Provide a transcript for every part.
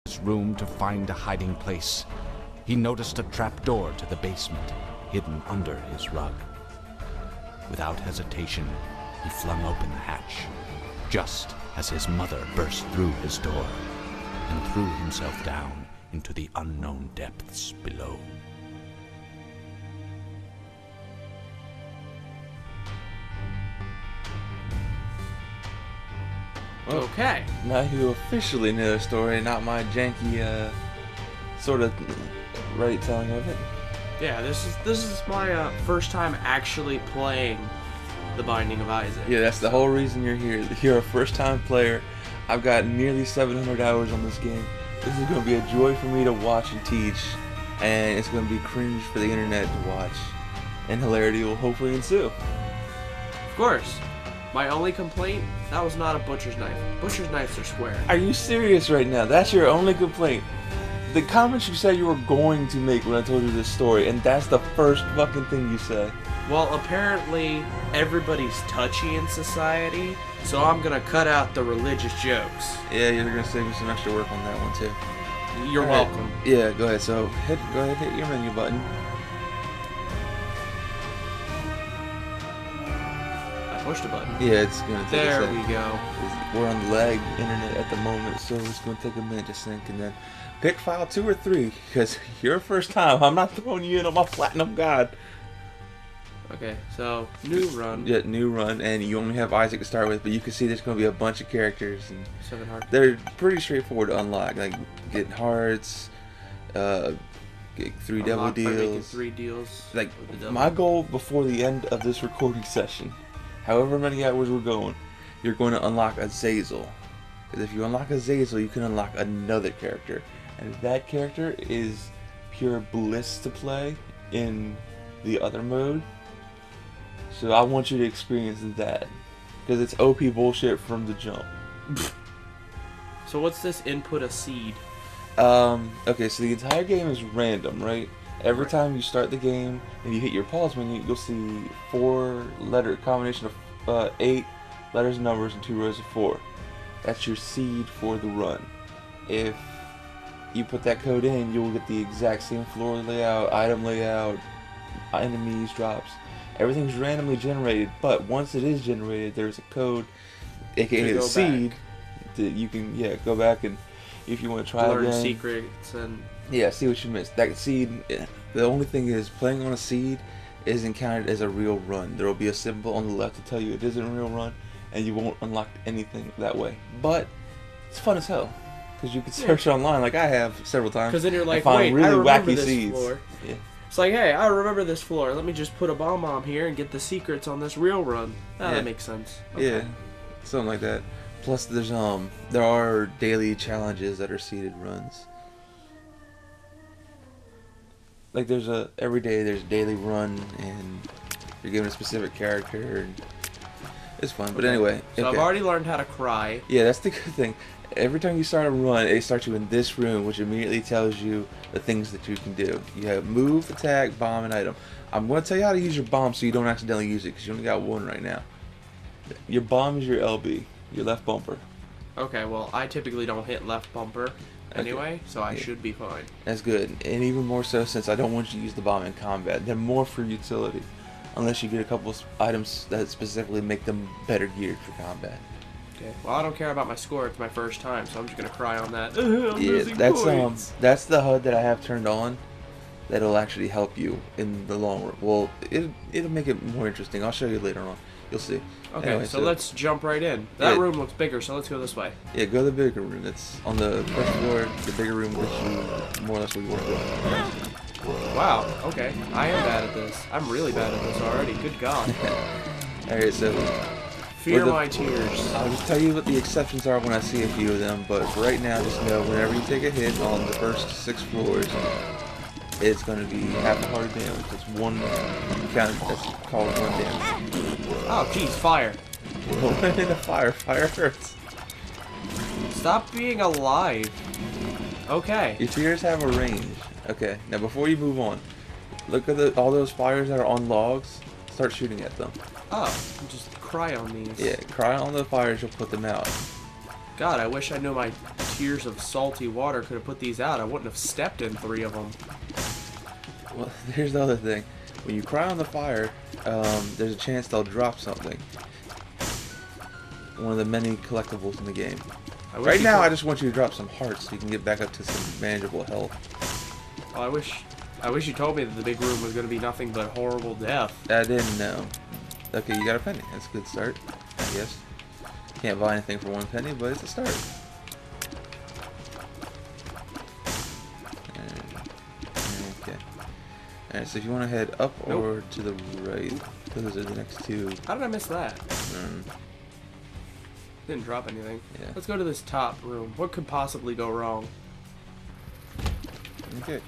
his room to find a hiding place. He noticed a trapdoor to the basement, hidden under his rug. Without hesitation, he flung open the hatch, just as his mother burst through his door and threw himself down into the unknown depths below. Okay. Now you officially know the story, not my janky sort of right telling of it. Yeah, this is my first time actually playing The Binding of Isaac. Yeah, that's the whole reason you're here. You're a first-time player. I've got nearly 700 hours on this game. This is going to be a joy for me to watch and teach, and it's going to be cringe for the internet to watch, and hilarity will hopefully ensue. Of course. My only complaint, that was not a butcher's knife. Butcher's knives are square. Are you serious right now? That's your only complaint? The comments you said you were going to make when I told you this story, and that's the first fucking thing you say. Well, apparently everybody's touchy in society, so I'm gonna cut out the religious jokes. Yeah, you're gonna save me some extra work on that one too. You're welcome. Yeah, go ahead. So go ahead, hit your menu button. I pushed a button. Yeah, it's gonna take There a second. we go. We're on the lag internet at the moment, so it's gonna take a minute to sync, and then pick file 2 or 3 because you're first time. I'm not throwing you in on my platinum god. Okay, so new run. Yeah, new run, and you only have Isaac to start with, but you can see there's gonna be a bunch of characters, and 7 hearts. they're pretty straightforward to unlock. Like getting hearts, get 3 devil Unlocked by making deals. 3 deals. Like with the devil. my goal before the end of this recording session, however many hours we're going, you're going to unlock a Zazel. Because if you unlock a Zazel, you can unlock another character, and that character is pure bliss to play in the other mode. So I want you to experience that, because it's OP bullshit from the jump. So what's this input a seed? Okay, so the entire game is random, right? Every time you start the game and you hit your pause menu, you'll see 4-letter combination of 8 letters and numbers and 2 rows of 4. That's your seed for the run. If you put that code in, you'll get the exact same floor layout, item layout, enemies, drops. Everything's randomly generated, but once it is generated, there's a code, aka the seed, that you can go back and if you want to try learn again, secrets and see what you missed. That seed, the only thing is playing on a seed isn't counted as a real run. There will be a symbol on the left to tell you it isn't a real run, and you won't unlock anything that way. But it's fun as hell because you can search online like I have several times. Because then you're like, and find wait, really I remember wacky this seeds. floor. Yeah. It's like, hey, I remember this floor. Let me just put a bomb here and get the secrets on this real run. Yeah. That makes sense. Okay. Yeah, something like that. Plus, there's there are daily challenges that are seeded runs. Like every day there's a daily run, and you're given a specific character, and it's fun. But anyway, So I've already learned how to cry. Yeah, that's the good thing. Every time you start a run, it starts you in this room, which immediately tells you the things that you can do. You have move, attack, bomb, and item. I'm going to tell you how to use your bomb so you don't accidentally use it, because you only got one right now. Your bomb is your LB, your left bumper. Okay, well, I typically don't hit left bumper anyway, so I should be fine. That's good, and even more so since I don't want you to use the bomb in combat. They're more for utility, unless you get a couple items that specifically make them better geared for combat. Okay. Well, I don't care about my score. It's my first time, so I'm just gonna cry on that. Yeah, that's the HUD that I have turned on. That'll actually help you in the long run. Well, it'll make it more interesting. I'll show you later on. You'll see. Okay, Anyway, so let's jump right in. That room looks bigger, so let's go this way. Yeah, go to the bigger room. That's on the first floor. The bigger room gives you more or less what you want to do. Wow. Okay, I am bad at this. I'm really bad at this already. Good God. Alright, so Fear my tears. I'll just tell you what the exceptions are when I see a few of them, but for right now, just know whenever you take a hit on the first 6 floors, it's going to be half a heart damage. That's one count. That's called 1 damage. Oh, jeez, fire. Don't run into fire. Fire hurts. Stop being alive. Okay. Your tears have a range. Okay, now before you move on, look at all those fires that are on logs. Start shooting at them. Oh, just cry on these. Yeah, cry on the fires, you'll put them out. God, I wish I knew my tears of salty water could have put these out, I wouldn't have stepped in 3 of them. Well, here's the other thing. When you cry on the fire, there's a chance they'll drop something. One of the many collectibles in the game. Right now, I just want you to drop some hearts so you can get back up to some manageable health. Well, I wish you told me that the big room was going to be nothing but horrible death. I didn't know. Okay, you got a penny. That's a good start, I guess. Can't buy anything for 1 penny, but it's a start. Okay. Alright, so if you want to head up or to the right, those are the next 2. How did I miss that? Didn't drop anything. Yeah. Let's go to this top room. What could possibly go wrong? Okay.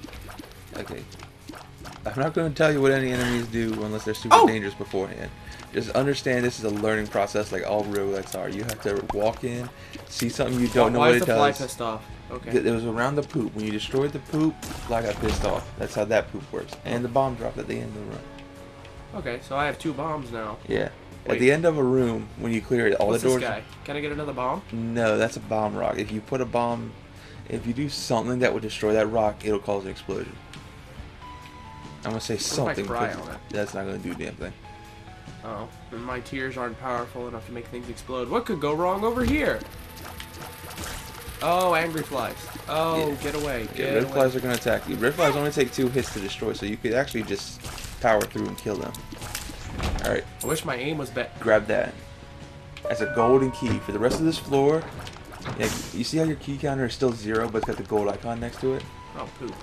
Okay. I'm not going to tell you what any enemies do unless they're super dangerous beforehand. Just understand this is a learning process like all roguelikes are. You have to walk in, see something you don't know what it does. Why is the fly pissed off? Okay. It was around the poop. When you destroyed the poop, fly got pissed off. That's how that poop works. And the bomb dropped at the end of the room. Okay, so I have 2 bombs now. Yeah. Wait. At the end of a room, when you clear it, all What's the doors... this guy? Can I get another bomb? No, that's a bomb rock. If you put a bomb... If you do something that would destroy that rock, it'll cause an explosion. I'm going to say something, cry on it? That's not going to do a damn thing. Oh, and my tears aren't powerful enough to make things explode. What could go wrong over here? Oh, angry flies. Oh, yeah. Get away. Get red away. flies are going to attack you. Red flies only take 2 hits to destroy, so you could actually just power through and kill them. Alright. I wish my aim was better. Grab that. That's a golden key. For the rest of this floor, yeah, you see how your key counter is still 0, but it's got the gold icon next to it? Oh, poop.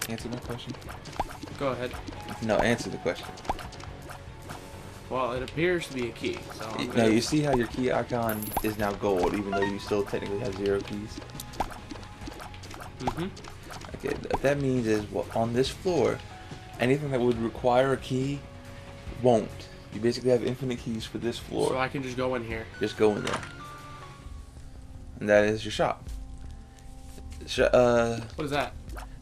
Answer my question? Go ahead. No, answer the question. Well, it appears to be a key, so I'm Now, gonna... you see how your key icon is now gold, even though you still technically have 0 keys? Mm-hmm. Okay, what that means is, well, on this floor, anything that would require a key won't. You basically have infinite keys for this floor. So I can just go in here. Just go in there. And that is your shop. What is that?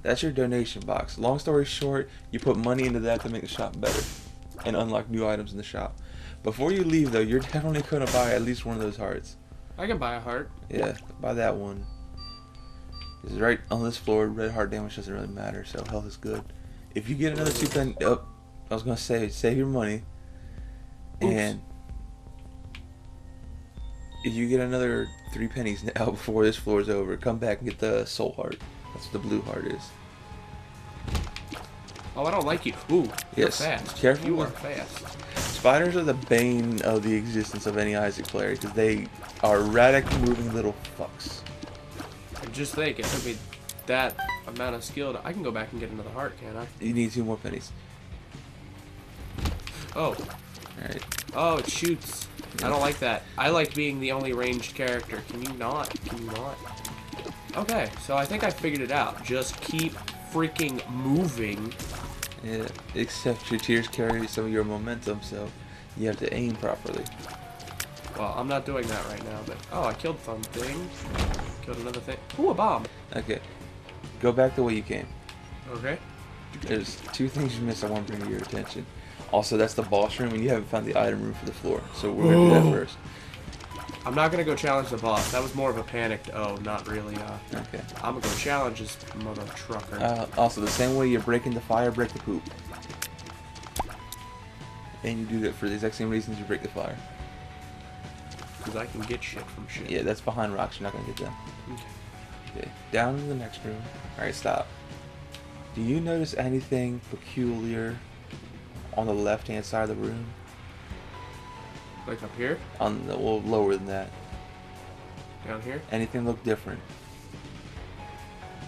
That's your donation box. Long story short, you put money into that to make the shop better and unlock new items in the shop. Before you leave, though, you're definitely going to buy at least one of those hearts. I can buy a heart. Yeah, buy that one. It's right on this floor. Red heart damage doesn't really matter, so health is good. If you get another 2 penny... Oh, I was going to say, save your money. Oops. And if you get another 3 pennies now before this floor is over, come back and get the soul heart. That's what the blue heart is. Oh, I don't like you. Ooh, Yes. you're fast. Careful You with- are fast. Spiders are the bane of the existence of any Isaac player because they are erratic, moving little fucks. And just think, it took me that amount of skill to... I can go back and get another heart, can't I? You need 2 more pennies. Oh. Alright. Oh, it shoots. I don't like that. I like being the only ranged character. Can you not? Can you not? Okay, so I think I figured it out. Just keep freaking moving. Yeah, except your tears carry some of your momentum, so you have to aim properly. Well, I'm not doing that right now, but... Oh, I killed something. Killed another thing. Ooh, a bomb. Okay. Go back the way you came. Okay. There's 2 things you missed I want to bring to your attention. Also, that's the boss room, and you haven't found the item room for the floor, so we're going to do that first. I'm not going to go challenge the boss. That was more of a panicked, oh, not really, Okay. I'm going to go challenge this mother trucker. Also, the same way you're breaking the fire, break the poop. And you do that for the exact same reasons you break the fire. Because I can get shit from shit. Yeah, that's behind rocks. You're not going to get them. Okay. Down in the next room. Alright, stop. Do you notice anything peculiar on the left-hand side of the room? Like up here? On the, well, lower than that. Down here? Anything look different?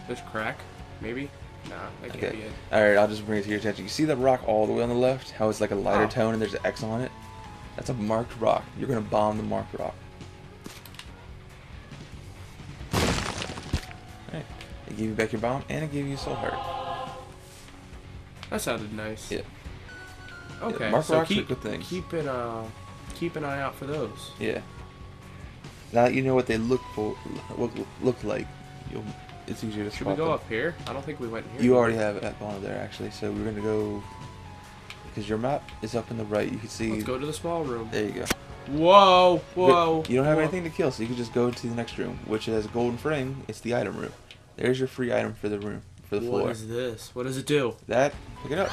This crack? Maybe? Nah, that can't be it. Alright, I'll just bring it to your attention. You see that rock all the way on the left? How it's like a lighter tone and there's an X on it? That's a marked rock. You're going to bomb the marked rock. Alright. It gave you back your bomb and it gave you a soul heart. That sounded nice. Yeah. Okay, Yeah, marked so rocks are good things. keep an eye out for those. Yeah. Now that you know what they look like, it's easier to spot Should we go them. up here? I don't think we went here. You already have it on there actually, so we're gonna go because your map is up in the right. You can see. Let's go to the small room. There you go. Whoa, whoa. But you don't have whoa. anything to kill, so you can just go to the next room, which has a golden frame. It's the item room. There's your free item for the room, for the floor. What is this? What does it do? That, pick it up.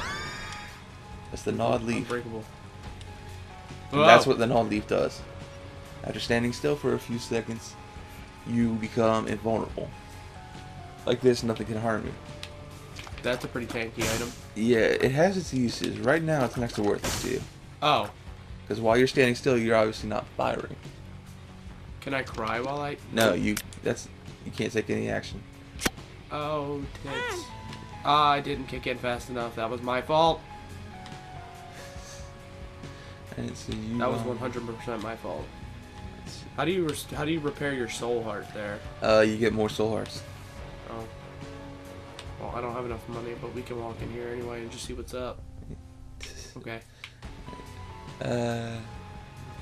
That's the gnawed leaf. Unbreakable. And that's what the gnawed leaf does. After standing still for a few seconds, you become invulnerable. Like this, nothing can harm you. That's a pretty tanky item. Yeah, it has its uses. Right now, it's next to worthless to you. Oh. Because while you're standing still, you're obviously not firing. Can I cry while I... No, you can't take any action. Oh, tits. I didn't kick in fast enough. That was my fault. And so you, That was 100% my fault. How do you repair your soul heart there? you get more soul hearts. Oh. Well, I don't have enough money, but we can walk in here anyway and just see what's up. Okay.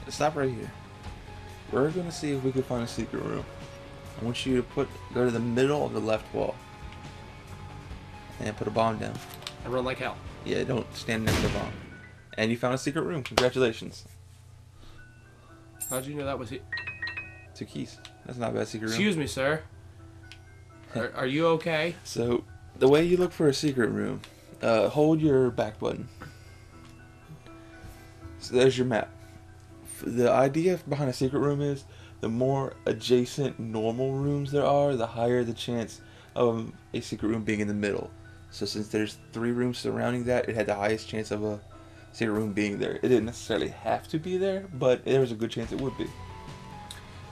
Stop right here. We're gonna see if we can find a secret room. I want you to go to the middle of the left wall and put a bomb down. I run like hell. Yeah, don't stand next to the bomb. And you found a secret room. Congratulations. How'd you know that was it? 2 keys. That's not a bad secret room. Excuse me, sir. Are you okay? So, the way you look for a secret room, hold your back button. So there's your map. The idea behind a secret room is the more adjacent normal rooms there are, the higher the chance of a secret room being in the middle. So since there's 3 rooms surrounding that, it had the highest chance of a secret room being there. It didn't necessarily have to be there, but there was a good chance it would be.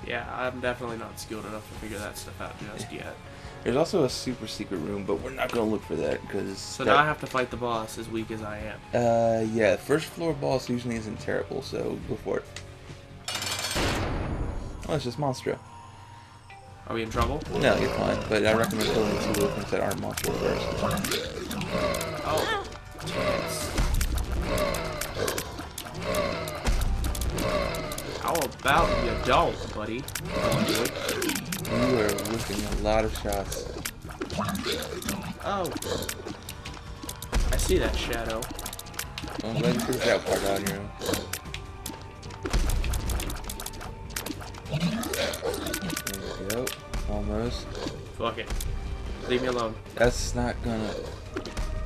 Yeah, I'm definitely not skilled enough to figure that stuff out just yet. There's also a super secret room, but we're not going to look for that because... So now I have to fight the boss as weak as I am. Yeah, first floor boss usually isn't terrible, so go for it. Oh, it's just Monstro. Are we in trouble? No, you're fine, but I recommend killing the 2 little things that aren't Monstro first. Oh. Yes. How about you don't, buddy? Don't do it. You are whipping a lot of shots. Oh. I see that shadow. I'm glad you figured that part out on your own. There we go. Almost. Fuck it. Leave me alone. That's not gonna...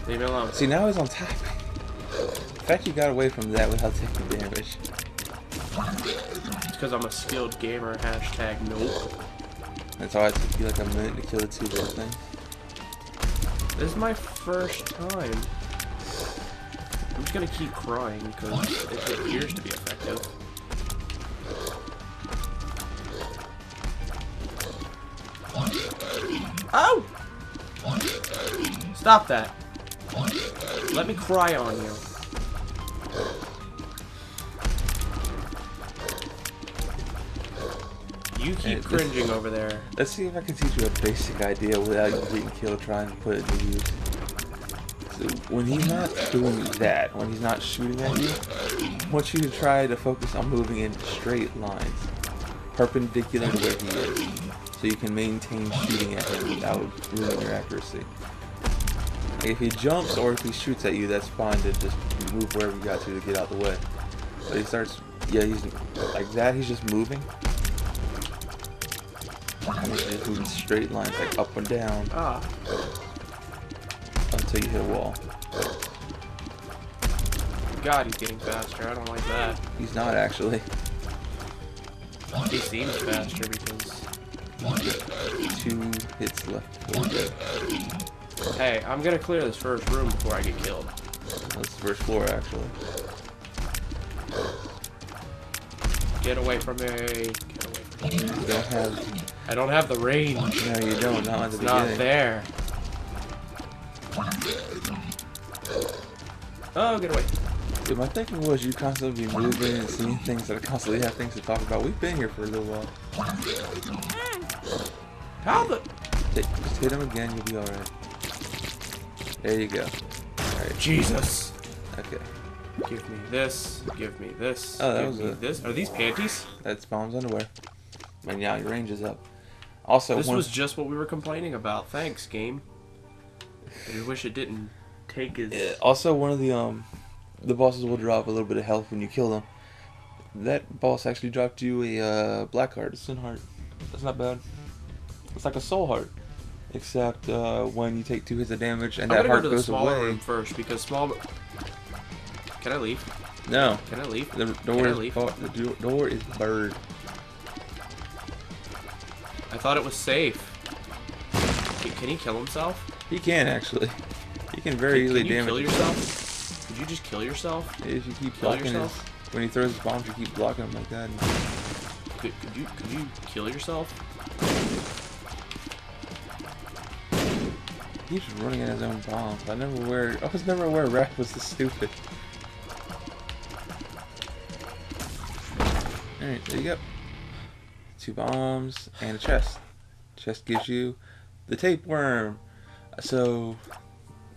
Leave me alone. See, now he's on top. The fact you got away from that without taking damage. It's because I'm a skilled gamer. Hashtag nope. That's why it took you like a minute to kill the 2 little things. This is my first time. I'm just gonna keep crying because it appears to be effective. Oh! Stop that. Let me cry on you. You keep cringing over there. Let's see if I can teach you a basic idea without you getting killed trying to put it to use. So when he's not doing that, when he's not shooting at you, I want you to try to focus on moving in straight lines, perpendicular to where he is, so you can maintain shooting at him without ruining your accuracy. If he jumps or if he shoots at you, that's fine to just move wherever you got to get out of the way. But he starts, yeah, he's like that, he's just moving. And he's just moving straight lines, like up and down, until you hit a wall. God, he's getting faster. I don't like that. He's not actually. He seems faster because... 2 hits left. Hey, I'm gonna clear this first room before I get killed. That's the first floor, actually. Get away from me. Get away from me. You don't have... I don't have the range. No, you don't. Not at the It's beginning. not there. Oh, get away. Dude, my thinking was you constantly be moving and seeing things that constantly have things to talk about. We've been here for a little while. How the... Just hit him again, you'll be alright. There you go. Alright. Jesus. Okay. Give me this. Give me this. Oh, that give was me a... this. Are these panties? That's Bomb's underwear. And yeah, your range is up. Also, This was just what we were complaining about. Thanks, game. I just wish it didn't take his... Also, one of the bosses will drop a little bit of health when you kill them. That boss actually dropped you a black heart, a sin heart. That's not bad. It's like a soul heart, except when you take 2 hits of damage and that heart go to the goes smaller away. room first because small. Can I leave? No. Can I leave? The door is barred. I thought it was safe. Can he kill himself? He can actually. He can very easily Can you damage. kill yourself? Could you just kill yourself? If you keep Kill blocking his, yourself? when he throws his bombs, you keep blocking him like that. Could you kill yourself? He's just running at his own bombs. I was never aware Wrath was this stupid. Alright, there you go. 2 bombs and a chest. Chest gives you the tapeworm. So,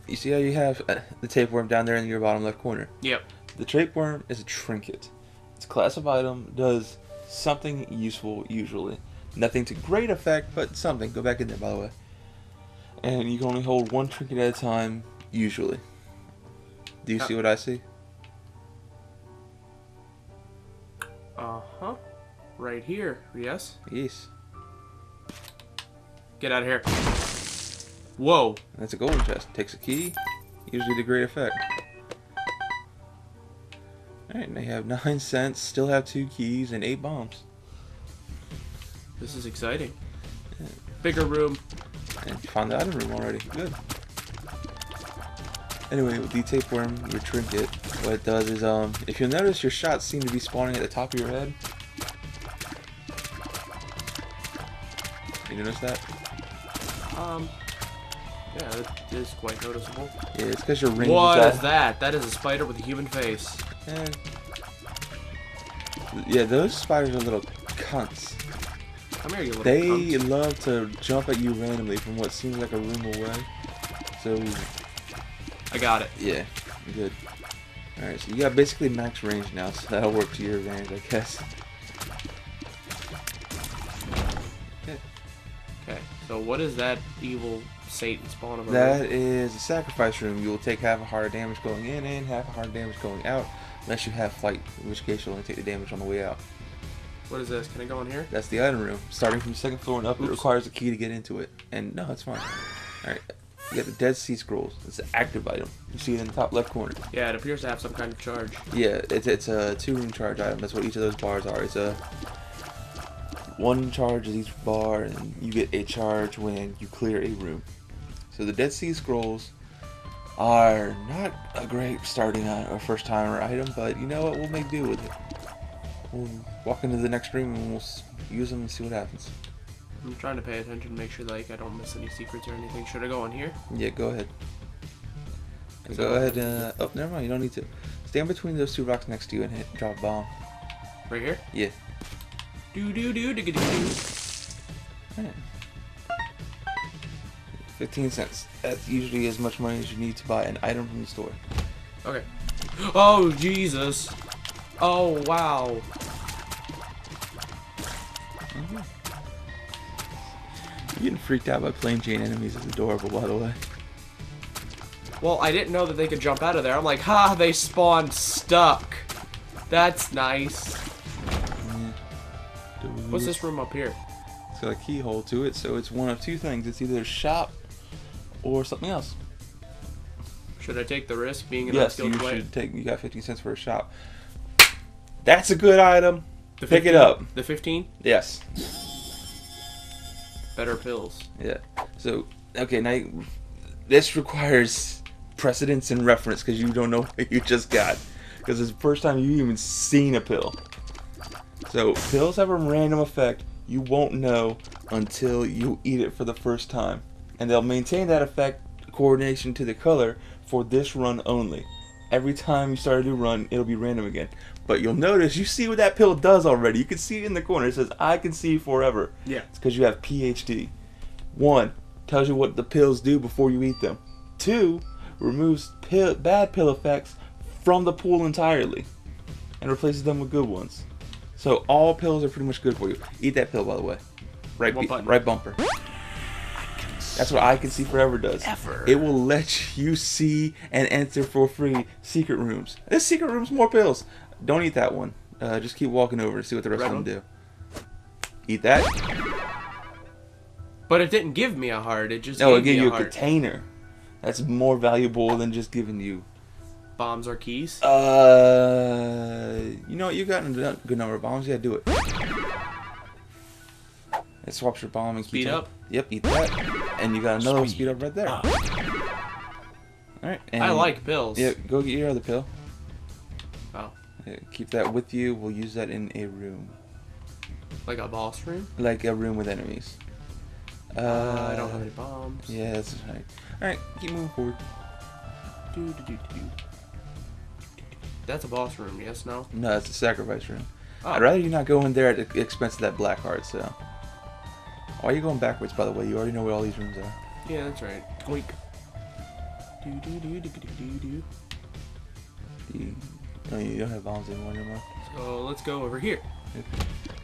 you see how you have the tapeworm down there in your bottom left corner? Yep. The tapeworm is a trinket. It's a class of item, does something useful usually. Nothing to great effect, but something. Go back in there, by the way. And you can only hold 1 trinket at a time, usually. Do you see what I see? Uh-huh. Right here. Yes? Yes. Get out of here. Whoa. That's a golden chest. Takes a key, usually to great effect. Alright, now you have 9 cents, still have 2 keys, and 8 bombs. This is exciting. Bigger room. And you found the item room already. Good. Anyway, with the tapeworm, your trinket, what it does is, if you'll notice, your shots seem to be spawning at the top of your head. You notice that? Yeah, that is quite noticeable. Yeah, it's because your range What is is that? That is a spider with a human face. And yeah, those spiders are little cunts. Come here, you little They cunt. love to jump at you randomly from what seems like a room away. So, I got it. yeah, good. Alright, so you got basically max range now, so that'll work to your advantage, I guess. Okay. Okay, so what is that evil Satan spawn of a That room? is a sacrifice room. You will take half a heart of damage going in and half a heart of damage going out, unless you have flight, in which case you'll only take the damage on the way out. What is this? Can I go in here? That's the item room. Starting from the 2nd floor and up, it Oops. requires a key to get into it. And no, it's fine. Alright, you got the Dead Sea Scrolls. It's an active item. You see it in the top left corner. Yeah, it appears to have some kind of charge. Yeah, it's a 2-room charge item. That's what each of those bars are. It's a 1 charge is each bar, and you get a charge when you clear a room. So the Dead Sea Scrolls are not a great starting or first timer item, but you know what? We'll make do with it. We'll walk into the next room and we'll use them and see what happens. I'm trying to pay attention, make sure like I don't miss any secrets or anything. Should I go in here? Yeah, go ahead. Go ahead. Oh, never mind. You don't need to. Stand between those 2 rocks next to you and drop a bomb. Right here? Yeah. Do do do do do do. 15 cents. That's usually as much money as you need to buy an item from the store. Okay. Oh Jesus! Oh wow! Getting freaked out by plain Jane enemies is adorable, by the way. Well, I didn't know that they could jump out of there. I'm like, ha! They spawned stuck. That's nice. Yeah. What's this room up here? It's got a keyhole to it, so it's one of 2 things. It's either a shop or something else. Should I take the risk being an Yes, you unskilled player? should take. You got 15 cents for a shop. That's a good item. The Pick 15? it up. The 15? Yes. Better pills. Yeah. So, okay, now this requires precedence and reference because you don't know what you just got. Because it's the first time you've even seen a pill. So, pills have a random effect you won't know until you eat it for the first time. And they'll maintain that effect coordination to the color for this run only. Every time you start a new run, it'll be random again. But you'll notice, you see what that pill does already. You can see it in the corner. It says, I can see forever. Yeah. It's because you have PhD. 1, tells you what the pills do before you eat them. 2, removes bad pill effects from the pool entirely and replaces them with good ones. So all pills are pretty much good for you. Eat that pill, by the way. Right, What button? right bumper. That's what I Can See Forever does. Ever. It will let you see and enter for free secret rooms. This secret room's more pills. Don't eat that one. Just keep walking over to see what the rest Red of them one? do. Eat that. But it didn't give me a heart. It just No, gave it gave me you a a heart. container. That's more valuable than just giving you. Bombs are keys. You know what? You got a good number of bombs. Yeah, do it. It swaps your bomb and Speed keeps up? Yep, eat that. And you got another speed up right there. Alright. I like pills. Yeah, go get your other pill. Oh. Yeah, keep that with you. We'll use that in a room. Like a boss room? Like a room with enemies. I don't have any bombs. Yeah, that's right. Alright, keep moving forward. That's a boss room, yes, no? No, that's a sacrifice room. Oh. I'd rather you not go in there at the expense of that black heart, so. Why are you going backwards, by the way? You already know where all these rooms are. Yeah, that's right. Twink. No, you don't have bombs anymore. So let's go over here.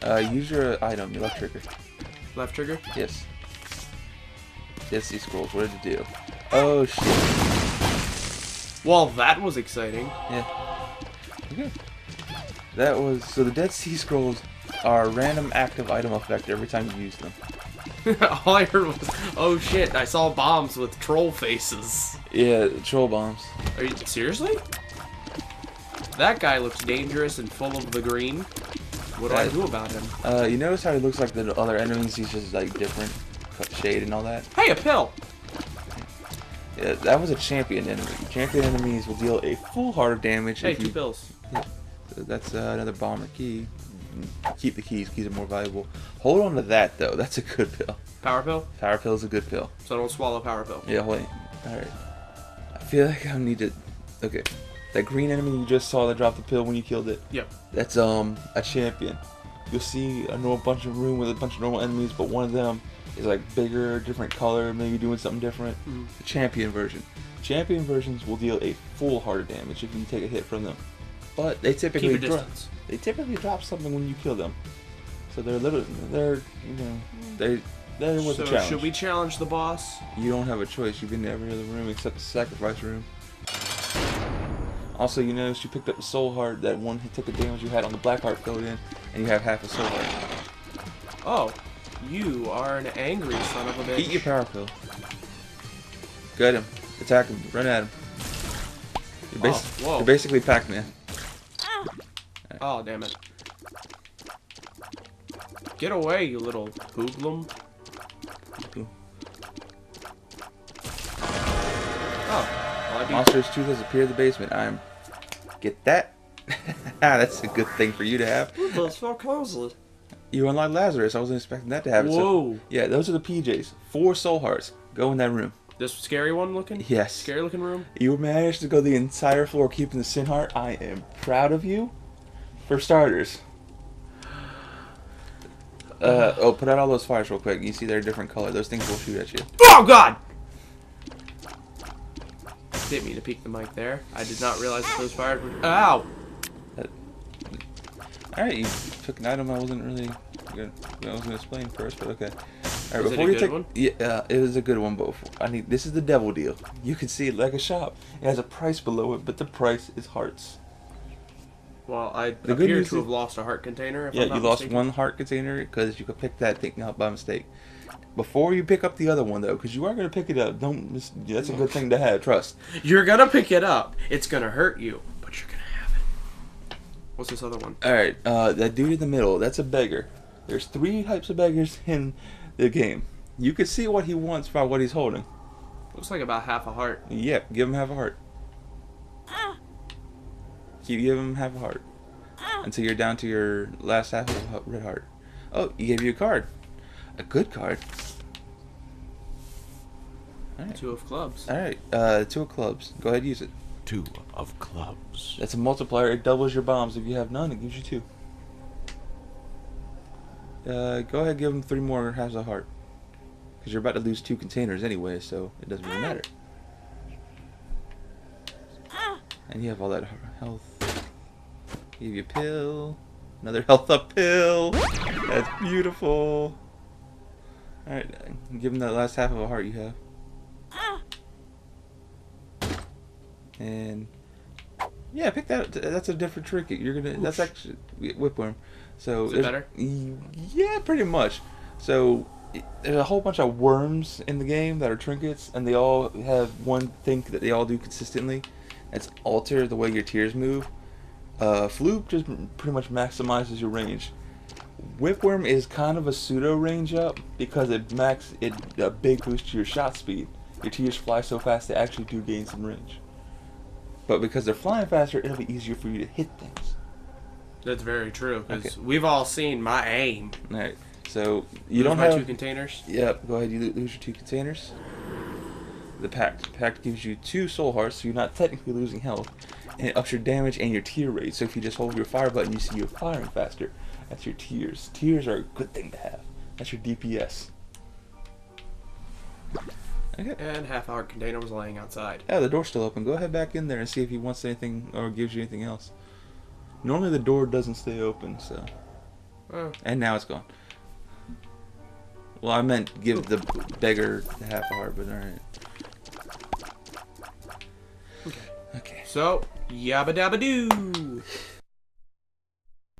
Use your item, your left trigger. Left trigger? Yes. Dead Sea Scrolls, what did it do? Oh, shit. Well, that was exciting. Yeah. Okay. That was... So the Dead Sea Scrolls are a random active item effect every time you use them. All I heard was, oh shit, I saw bombs with troll faces. Yeah, troll bombs. Are you seriously? That guy looks dangerous and full of the green. What do I do about him? You notice how he looks like the other enemies? He's just like different shade and all that. Hey, a pill! Yeah, that was a champion enemy. Champion enemies will deal a full heart of damage. Hey, if you... 2 pills. Yeah, so that's another bomber key. Keep the keys. Keys are more valuable. Hold on to that though. That's a good pill. Power pill? Power pill is a good pill. So don't swallow power pill. Yeah, wait. Alright. I feel like I need to... Okay. That green enemy you just saw that dropped the pill when you killed it. Yep. That's a champion. You'll see a normal bunch of room with a bunch of normal enemies, but one of them is like bigger, different color, maybe doing something different. The champion version. Champion versions will deal a full heart of damage if you take a hit from them. But they typically Keep a distance. They typically drop something when you kill them. So they're they're was a So challenge. should we challenge the boss? You don't have a choice. You've been to every other room except the sacrifice room. Also, you noticed you picked up the soul heart. That one took the damage you had on the black heart filled in, and you have half a soul heart. Oh, you are an angry son of a bitch. Eat your power pill. Get him. Attack him. Run at him. Whoa. You're basically Pac-Man. Oh, damn it. Get away, you little hoodlum. Oh, well, I beat Monster's tooth has appeared in the basement. Get that? That's a good thing for you to have. That's so cozy. You unlocked Lazarus. I wasn't expecting that to happen. Whoa. So, yeah, those are the PJs. 4 soul hearts. Go in that room. This scary one looking? Yes. Scary looking room? You managed to go the entire floor keeping the sin heart. I am proud of you. For starters. Put out all those fires real quick. You see they're a different color. Those things will shoot at you. Oh, God! Didn't mean to peek the mic there. I did not realize that those fired were... Ow! Alright, you took an item I wasn't really... I was going to explain first, but okay. Alright, Was it a good one? Yeah, it was a good one, but this is the devil deal. You can see it like a shop. It has a price below it, but the price is hearts. Well, I The good appear news to is- have lost a heart container. If Yeah, I'm you not lost mistaken. one heart container because you could pick that thing up by mistake. Before you pick up the other one, though, because you are going to pick it up, that's a good thing to have, trust. You're gonna pick it up. It's gonna hurt you, but you're gonna have it. What's this other one? Alright, that dude in the middle, that's a beggar. There's 3 types of beggars in the game. You can see what he wants by what he's holding. Looks like about half a heart. Yep, give him half a heart. Keep giving him half a heart. Until you're down to your last half of a red heart. Oh, he gave you a card. A good card. Alright. 2 of clubs. Alright, 2 of clubs. Go ahead, use it. 2 of clubs. That's a multiplier. It doubles your bombs. If you have none, it gives you 2. Go ahead, give him 3 more halves a heart. Because you're about to lose 2 containers anyway, so it doesn't really matter. And you have all that health. Give you a pill. Another health up pill. That's beautiful. Alright, give him that last half of a heart you have. And Yeah, pick that. That's a different trinket. You're gonna. That's actually whipworm. So Is it better? Yeah, pretty much. So there's a whole bunch of worms in the game that are trinkets, and they all have one thing that they all do consistently. It's alter the way your tears move. Floop just pretty much maximizes your range. Whipworm is kind of a pseudo range up because it a big boost to your shot speed. Your tears fly so fast they actually do gain some range. But because they're flying faster, it'll be easier for you to hit things. That's very true, because Okay. we've all seen my aim. Alright, so you Lose don't my have 2 containers. Yep, go ahead. You lose your 2 containers. The pact gives you 2 soul hearts, so you're not technically losing health, and it ups your damage and your tier rate. So if you just hold your fire button, you see you're firing faster. That's your tiers. Tiers are a good thing to have. That's your DPS. Okay. And half-hour container was laying outside. Yeah, the door's still open. Go ahead back in there and see if he wants anything or gives you anything else. Normally the door doesn't stay open, so. Oh. And now it's gone. Well, I meant give the beggar half a heart, but alright. Okay. Okay. So, yabba dabba doo.